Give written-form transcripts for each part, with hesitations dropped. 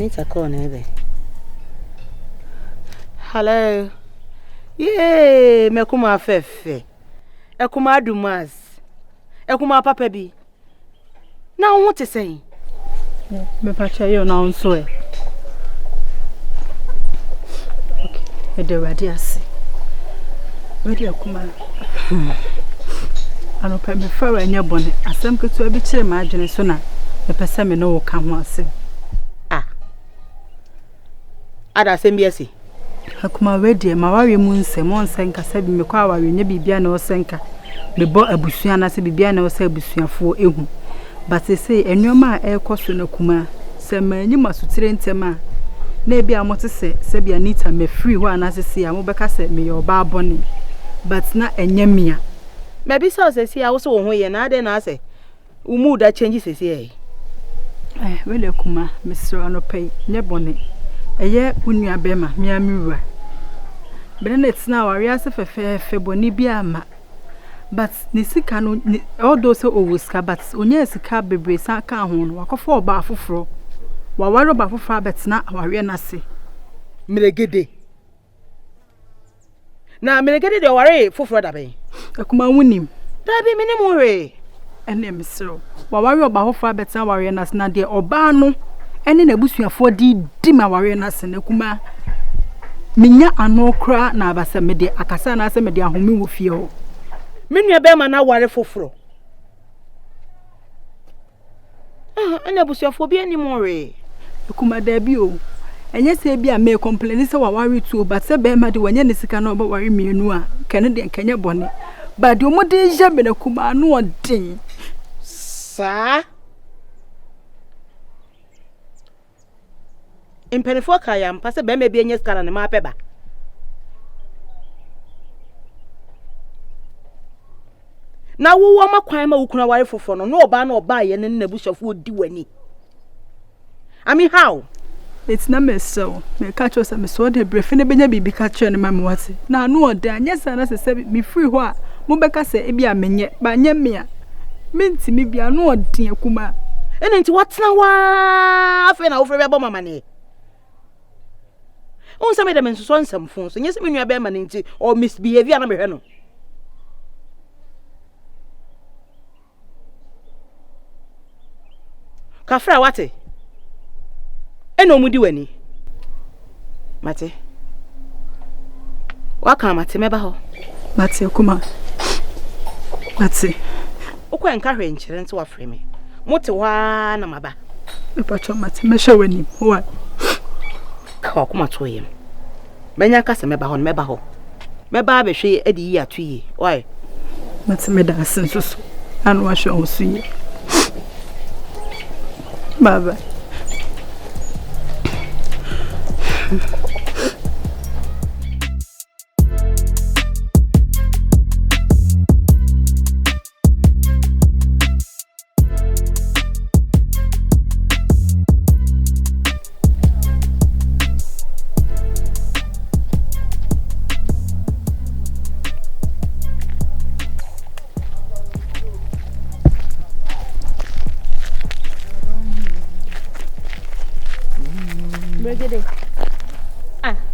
Anita call either. Hello. Yay, mekuma fefe. Ekuma Dumas. Ekuma papa bi. Now what to say? Me pacha you now so e. Okay, e de ready ase. Ready ekuma. Ano pe me fa wa nya bone. Asem ketu abi kire ma adwene so na me pese me no wo ka ho ase. Ah. Ada asem bi ase. Akuma wedi ma wawe mu nsem onsenka sabi me kwa wawe nya bibia na osenka me bo abusua na se bibia na osa abusuafo ehu but say enwoma a ekoso na kuma se manyi masutire ntema na ebi amote se bia Anita me free ho anasese a mo beka se me yo ba abone but na enyamia me bi so se sia wo so wo ho ye na ade na ase umu da change se sia wele kuma misro anopai ne bone eye unua bema mia miwa benet na wari ase fefe boni bia ama but ni sika no all those owuska but onye sika bebre sa ka ho no wakofo oba afoforo wawari oba afoforo abetina wari na se miregede de wari foforo da ben akuma wunim da bi minim hore ene misro wawari oba afoforo abetina wari na se na de oba no ene na busuafo di ma wari na se na kuma minya anokra na abasa mede akasa na ase mede ahomi wo fie ho minua be ma na ware foforo ene busuafo bi ani more kuma da bi o enye se bi a me complain se wawari tu but se be ma de wanye ne sika na oba wari mienu a kene de kenye bone ba de omo de je be na kuma anu odin sa impenifo kaya mpase be me bi enye sika na ne ma peba na wo makwan ma wukuna ware fofo no oba na oba ye ne nabushafo odi wani I mean how it's na meso me catch us me so de brefe ne benya bibi catch ne ma me wate na anu oda anya sa na se me free ho a mo beka se e bia menye ba nya me a menti me bia anu odin akuma ene nti watena wa afa na wo frɛ be mama ne on se me de menso so nsamfo so nyese me nua be ma ne nti or misbehavior na me hwɛ no Kafra wate eno mudi wani mate waka mate meba ho mate kuma mate okwa nka hwe nkyere nti wafre me mote wa na maba epacho mate mesha wani wa ka kuma to yem benya ka se meba ho meba abehwe edi yi atoyi why mate meda asenso anu ahwe ho suyi Baba.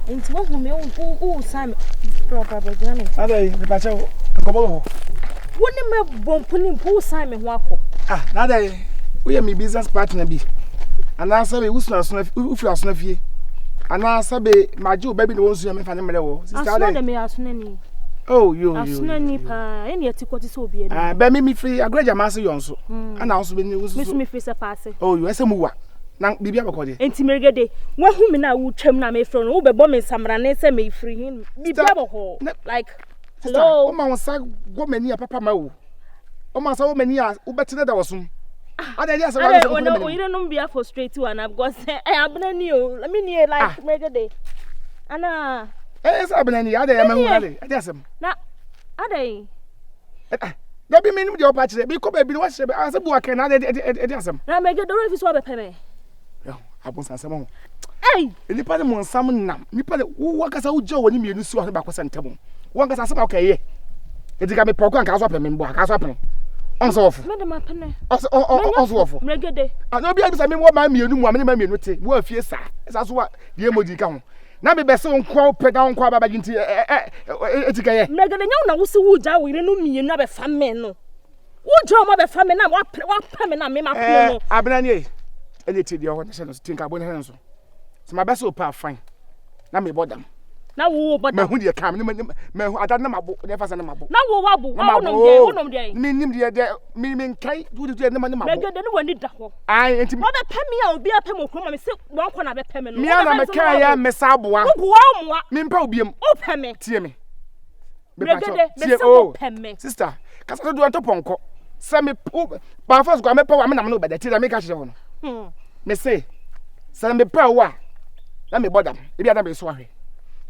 It's one who may Simon proper Johnny. Ade, me pacha nkobolo. Woni me bompuni po Simon wako. Na dey, we am my business partner bi. Ana sabe usuna ufura asuna fie. Ana sabe maji obabi no wonsu me fa ne mere wo. Sister Ade. Asuna de me asuna ni. Oh, you. Asuna ni pa, eni etikoti so obi eni. Be me free agreja ma se yon so. Ana so be ni wusu. Me so me free se pass. Oh, you ese mu wa. Na bibia bakode enti mergede wo hu me na wo twam na me fro no wo be bo me samra ne se me free hin bibia bako like hello o ma wonsa go mani a papa ma wo o ma sa wo mani a wo betene da wosum ada dia sa wa so no you don't be frustrate you and because abna ni o let me ni like mergede ana sa abna ni ada ya ma hu ale ada asem na ada da bi menim de o pa kire bi ko ba bi wo hye be asa bu aka na ada asem na mergede do fi so be peme abonsa nsem ho ei nipa de mo nsam nam nipa de wo wakasa wo gya woni mienu si ho ba kwasa ntemo wo nkasa asem akaye ediga me poko anka so apem mbo aka so apem Onso ofu. Me de ma pene. Onso ofu. Mregede. Ana obi abisa me wo ma mienu mu amene ma mienu te. Wo afie sa. Esa so wa de emoji ka ho. Na me bese nko pega nko ababa ginti etikaye. Mregede nya na wo se wo ja wo ire no mienu abefa me no. Wo ja mo abefa me na wa pa me na me ma pene no. Abena ni ene te de ho na se no tinka bo ne hen so. So my best pa fine. Na me bodam. Na wo bodam. Me hu de kam me hu ada na mabo, ne fa se na mabo. Na wo wabu. Wo nom de. Me nim de me nkai du de na mabo. Megede ne wani da ho. Ai enti. Wo be pemi a obi apem okro me se won kɔ na be pemi no. Me na me kan ya me saboa. Wo wo moa. Me mpa obiem. O pemi. Tie me. Megede me se wo pemi. Sister, kasa do antoponko. Se me ba first go me pa wa me na me no be de tie me ka hye ho no. Me say se me pa wa na me bodam e bia na me so ahwe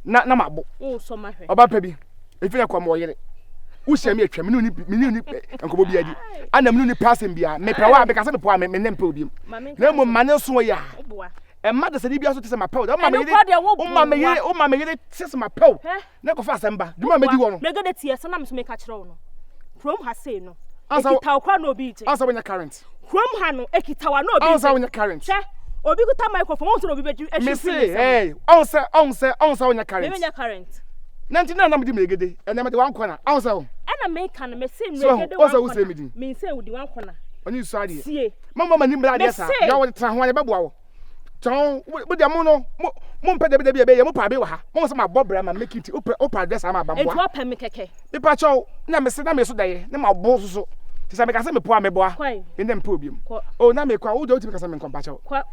na mabo o so mahwe oba pa bi e fi yakwa mo yere wo hia me atwa me ni enkobo bia di ana me ni passing bia me pa wa be ka se me po me nem pa obiem na mo mane so ya e ma de se di bia so te se ma pa o ma me yere se ma pa na ko fa asamba duma me di wo no me gade tie se na me so me ka kire wo no from ha say no ekita okwa na obi je ansa wonya current from ha no ekita wa na obi ansa wonya current obi kuta microphone won so obi beju me say hey onsa wonya current me nya current nanti na me di megede ena me de wan kona onsa wo ena me kan me say megede wan onsa wo say me di me say wo di wan kona oni so ade sie mama mani bra de sa ya wo tra ho ade beboa wo ton wo de mo no mo mpa de be ye mo pa be wa ha mo so ma bobra ma make it opa de sa ma bamboa enti opa me keke me pa cho na me so daye na ma bo so ti sa me ka se me po ameboa ende mpa obiem o na me kwa wo de o ti me ka se me kompa cho kwa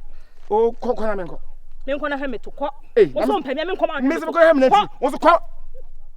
o ko na me nko na ha me to kwa wo so mpa me nko ma me se ko ha me na ti wo so kwa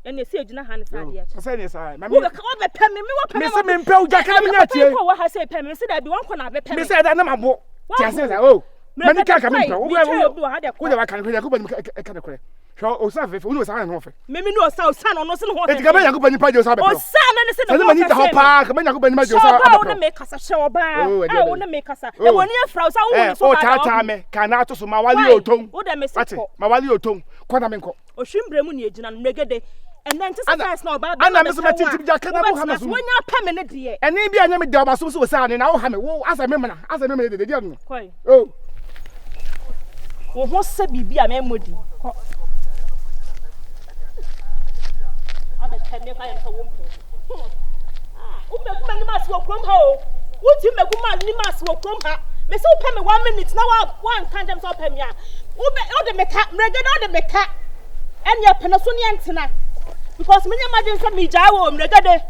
ene se ejina ha ne sa de ya so se ne sa me wo be pa me wo pa me se me mpa o ja ka me nya tie ko wo ha se pa me se da bi won ko na be pa me se da na ma bo ti ase sa o mani ka ka me mpa wo de wa kan ko ba ni ka de kore so o sa fe o no sa na ho fe me no sa no no se no ho e ti ka ba yakuba ni pa je o sa be o sa na ne se no mani da ho pa ka ba yakuba ni ma je o sa be o na me kasa she o ba o na me kasa e woni afra o sa wo so ba o ta me ka na to so ma wali oton o da me se ko ma wali oton ko na me nko o hwimbre mu ne ejina no megede and then just as now ba ana me so ma titi ja ka na wo ha me so wonya pa me ne de ene bia nya me da ba so so sa ne na wo ha me wo asa me mana de de no koi o wo ho se bibia me modi ko abe teme ka yan ka wo mpe o me kuma ni mas wo krom ha o wo ti me kuma ni mas wo krom ha me se wo pa me 1 minute na wa kan dem so pa me a wo de me ka mrege na wo de me ka enya pena so ne antena because me nya imagine say me jaa wo mrege de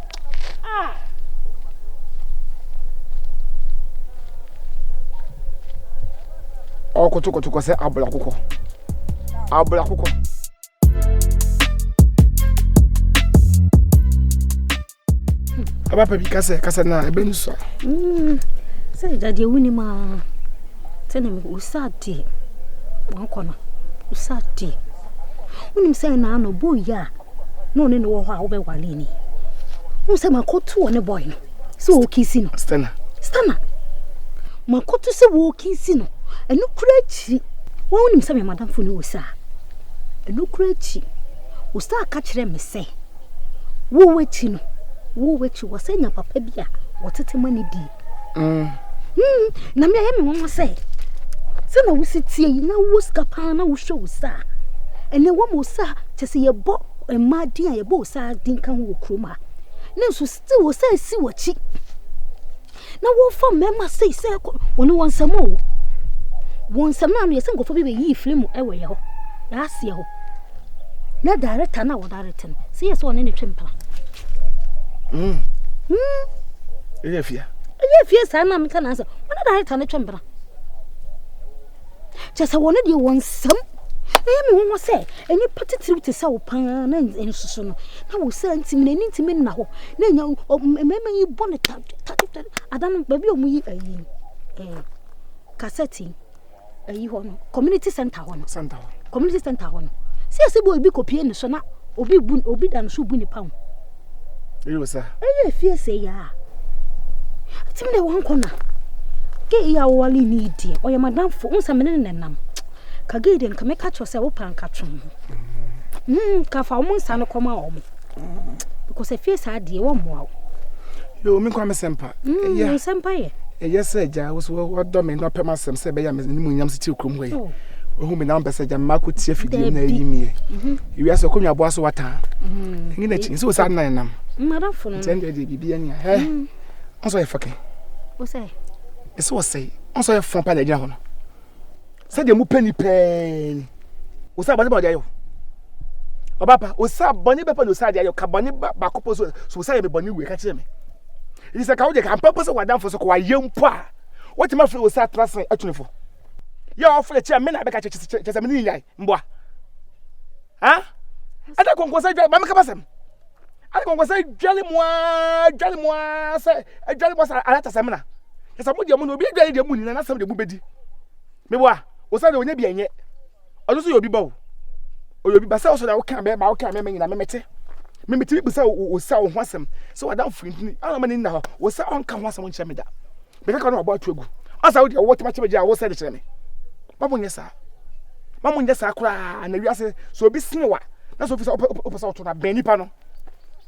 o koto se abula kokko aba pa bi kase na ebe ni so say daddy wuni ma tene me usati wan kona usati wuni say na no boy ya no ne wo ho a wo be wale ni wuni say makoto wo ne boy no so o kisi no stana makoto se wo kisi no enu kura chi woni say me madam fo ni usa enu kura chi usa ka kire me say wo wechi no wo wechi wo say nya papa bia wo tete mani di na me ya me won say se na wo sitie na wo skapa na wo show sa ene wo mo sa chese ye bo ema din ye bo sa din kan wo kroma na so still wo say si wo chi na wo fa mema say woni won samo won sama no ye se ngofo be yi film ewe ye ho ya ase ho na director na wo director se ye so woni ne twempla Ele fia sa na me kana sa wona director ne twempla chese woni de won sam me won say eni patitiri te sa wo pan na ensusu no na wo sa ntimi na ho na nya mema yi bone ta adan ba bi o mu yi ayi cassette ayi ho no community center ho no community center ho no se bo obi kopie ne so na obi dan so bu ni pa ho ele sa fie se ya timi ne won kona ke ya wali ni die o ya madam fo unsa me ne nam ka geden ka me ka cho se wo pan ka twon ka fa mo nsa no koma o mo because fie sa die wo mo Yo, me kwa me sempa. Yeah. Sempa ye. Yes, sir, ja, was what do me no pema sem se be ya me ni munyam se ti okrom hoye. Ohu me na mpese ja mako tie fidie na yimie. Iwi aso konwa bo aso wata. Ngi na chi so sa nan nam. Madam fo no. Tende de bibia ni he. Onso ye fake. O say. Eso wo say. Onso ye fon pa na gina ho no. Se de mu pani pen. O sa bani ba dia yo. Obapa, o sa bani be pa no sa dia yo ka bani ba kopo so sa ye be bani we ka kire me. It is a cow, can purpose what down for so quite young pa. What my friend was sat trusting actually for. You're off the chair, men I catch just a minute, boy. Huh? I don't go say, Mamma Cabasam. I don't go say, Jolly moi, say, a jolly was at a seminar. Yes, I would your moon will be a day moon and answer the booby. Mewa, was I don't be yet. Also, you'll be bow. Or you'll be basal, so that I can't bear my camera in a minute. Me ti be say o sa o hwasem so wada frintini ana mani na ho wo sa on kan hwasem nche me da me ka no about egu asa wo de wo tema chebe ja wo sa de chere me babo nyesa mamu nyesa kura na wiase so obi sinwa na so ofisa opesa oto na bani pa no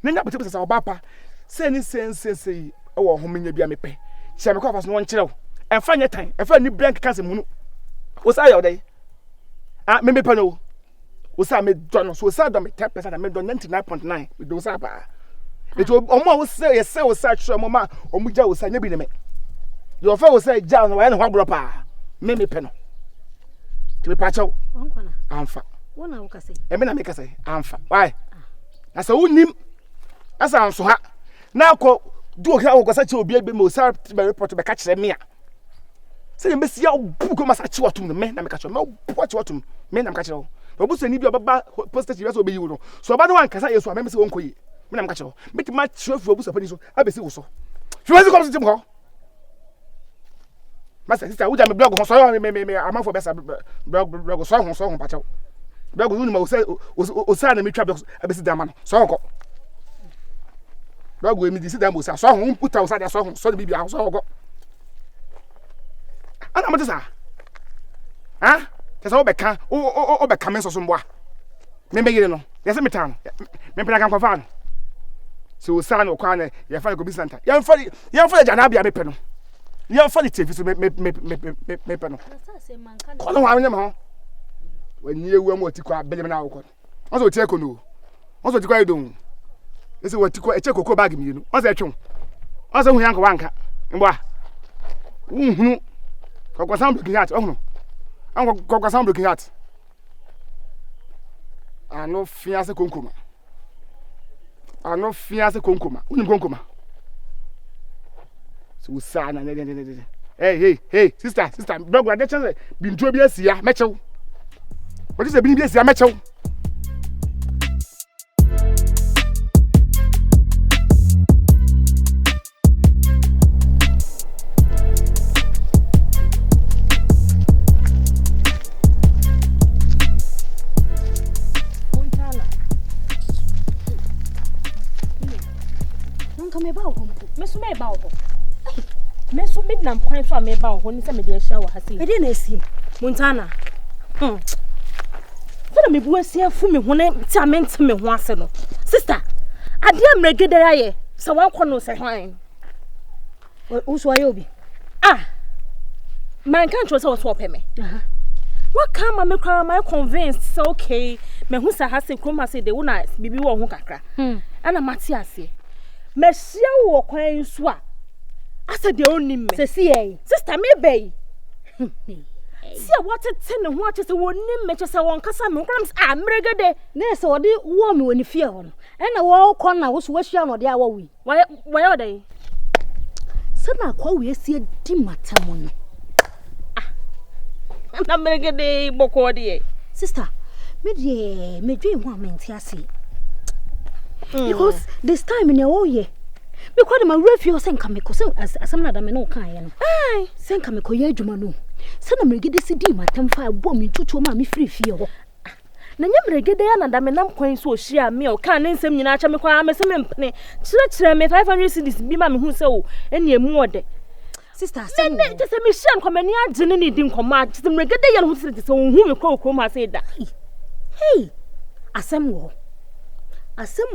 ne nya pete sa obapa se ni sense e wo ho menya bia me pe che me ko afa so won kire wo enfa nye tan enfa ni blank kanse munu wo sa ya odai me pa no o sa me don so sa do me 10% me don 99.9 we do sa ba it omo wo say yes say o sa tro mo ma omu ja o sa nya bi ne me yo fa o say ja no wa ne ho bro pa me pe no ti me pa chaw onkona amfa wona wo ka say e me na me ka say amfa why asa unim asa anso ha na ko du o ka o sa che obi ebe me o sa be report be ka kire me a say me sia bu ko masa chi watum me na me ka kire me bu chi watum me na me ka kire obuso ni bi obaba poster chi so obeyi wo no so oba no wan kasa yeso ameme se wonko yi me na mka che ho meti ma chiofu obuso pani so abesi wo so fiwezi kom sitim ho masa sister uja me blog ho so yo me amafo besa blog so ho pa che blog unu ma o sa na me twa blog abesi dama no so ho blog we mi di si dama o sa so ho puta o sa dia so ho so de bibia so ho ana mo tsa ha tesa obeka obeka menso so mboa me megire no yese metan me pena kan kwafa no so sa no kwa na ye fa ko bisanta ye fa jana bia me pe no ye fa ni tefi so me pe no ko no wa nyem ho wani ewu am oti kwa bele na wo onso oti eko no onso oti kwa edon ese woti kwa eche kokko bag mi no onso etwe onso hu yanka wanka mboa uhunu ko sam looking at ohunu ko sam looking at ano fiase konkoma unim konkoma so sana ne hey sister bro grade chance bi ntuo bi asia mechew what is bi asia mechew Mesu midnam kwan so ameba ho ni se me de ahia wa hase. E de na asie. Montana. Fena me bu asie fu me ho ne ti amente me ho ase no. Sister, ade amregede aye. Se wan kɔ no se hwan. O so aye obi. Man kan tro se wo so opɛ me. What come me cry my convinced so okay. Me hu sa hase krom hase de wo na bibi wo ho kakra. Ana mate ase. Me hia wo kwan so a asa de onim me. Se si e. Sister me bay. See what it ten what is wonim me chese won kasa me kram amregede. Na se odi wo me woni fie ho no. E na wo kɔ na wo so wa hia no de awa wi. Why odai? Se na kwa wi asie di matamo no. Na amregede boko de. Sister, me dwe ho amenti ase. Because this time in all year because my refuse and come because asam na da me no kan ye no sen come ko ye adwuma no se na mregede si di matam fa bo me tutu ma me free fie ho na nya mregede ya na da me nam kwan so ohia me o kan ne nsem nyina acha me kwa me se me mpene kire me 500 cedis bi ma me hu se o ene emu ode sister asem ne te se me hia nkomani agene ne di nkoma te se mregede ya no hu se o hu me kro ma se da hey asem wo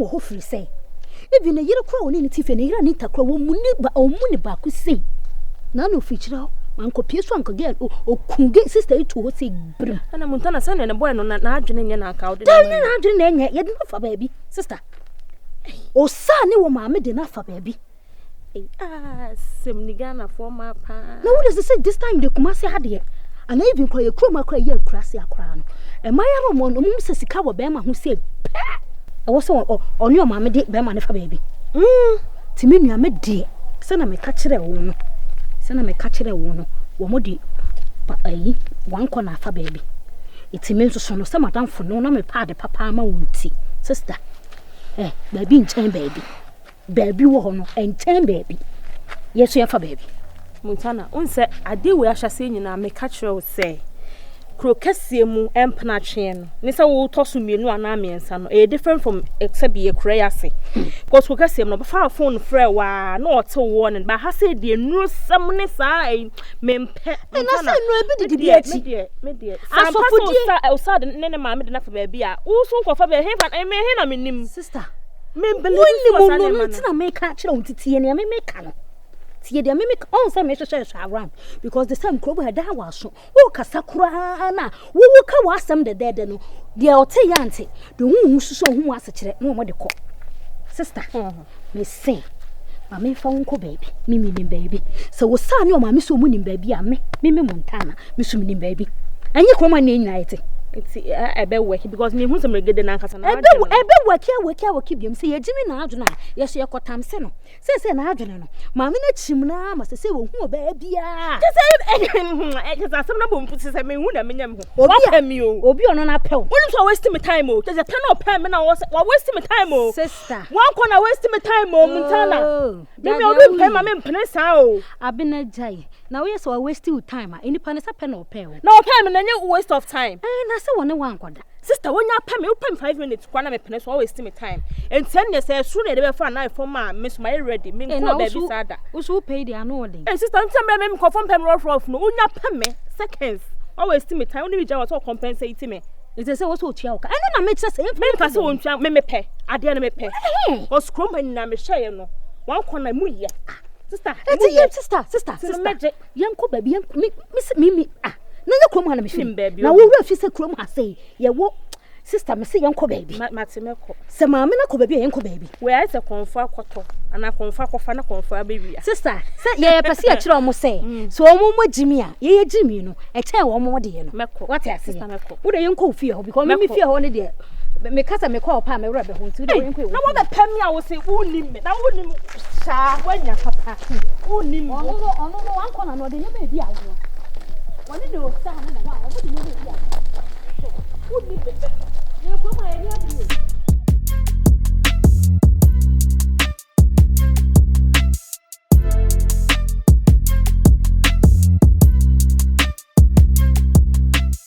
ho free say even a year crow in Tiffany and Anita crow muni back say. None of which now, Uncle Pierce one could get or could get sister to say, and a Montana son and a boy on an argent in account. Darling, yet enough for baby, sister. Oh, son, you mamma enough for baby. Simnigana for my pa. Now, what does it say this time? The Kumasi had yet. And I even cry a chroma cry, yell, crassia crown. And my other one, Mrs. Sikawa Bema, who said, I was on your mamma did Bema for baby. Timmy, I made dear. Son, I may catch it a woman. Son, I may catch it a woman. Womodi, but one corner for baby. It's a means of son of some madame for no name part of papa, my would see. Sister, baby in time, baby. Baby won and 10 baby. Yes, you have a baby. Montana, unse ade we ahya se nyina me ka kire o se krokese mu empna twen ne se wo toso mienu ana miensa no e different from except ye kure yase because krokese mu no fa phone frɛ wa na ote wo ne ba ha se de enu sam ne sa mempe na se nu ebi de bia ti me de asofo o sa de ne ma me de na fa ba bia wo so ko fa ba he na menim sister me believe so sa ne na me ka kire on titie ne me ka no tie de me on say me share around because the same crowd had that was so o kasakura na wo ka wasam de dead no de o te yante de hu so hu ase kire no mo de ko sister me say ma me fa wonko baby me baby so wo sa ne o ma me so mu nim baby a me Montana me so nim baby anyi kroma na nyina ite it's ebe work because me hu some regede na nkasa na ebe work biam say yejimi na adwena ye so yekotam se no se na adwene no ma me na chim na ma se wo hu oba bia just asem na bom puti se me hu na menyam ho wa mi o obi ono na pew wonu so waste me time o just pen o pen me na wa waste me time o sister one corner waste me time o Montana me obi pen ma me pen sa o abina jai na we so waste you time any pan sa pen o pen na o pen me na nye waste of time na se wona wan kwada sister when you pay me you pay 5 minutes kwana me pen so always waste me time and 10 years say sure dey be for na for ma me so my ready me ko baby sada wo so pay dey ano dey sister ntem me confirm pay me rough no unya pay me seconds always waste me time only be just to compensate me it say wo so tua ka eno na me kire say me ka say won tua me pay ade na me pay o scrum na me share no wan kona mu ye sister sister yanko baby yanko me na ye krom ha na me hwim na wo wura fi se krom ha sei ye wo sister me se yanko baby matemeko se ma me na ko baby yanko baby we ai se konfo akoto ana konfo akofa na konfo abewia sister se ye pese ye kire o mo se so o mo jimi a ye jimi no e chen wo mo de ye no what ya sister meko wo de yanko fi ho because me fi ho ne de me kasa me call pa me wura be ho nti de yanko na wo be pam ya wo se wo nim me na wo nim sha wanya papa wo nim ono anko na no de nyama bi awo wani de o sa na wa o de nyama bi awo wo nim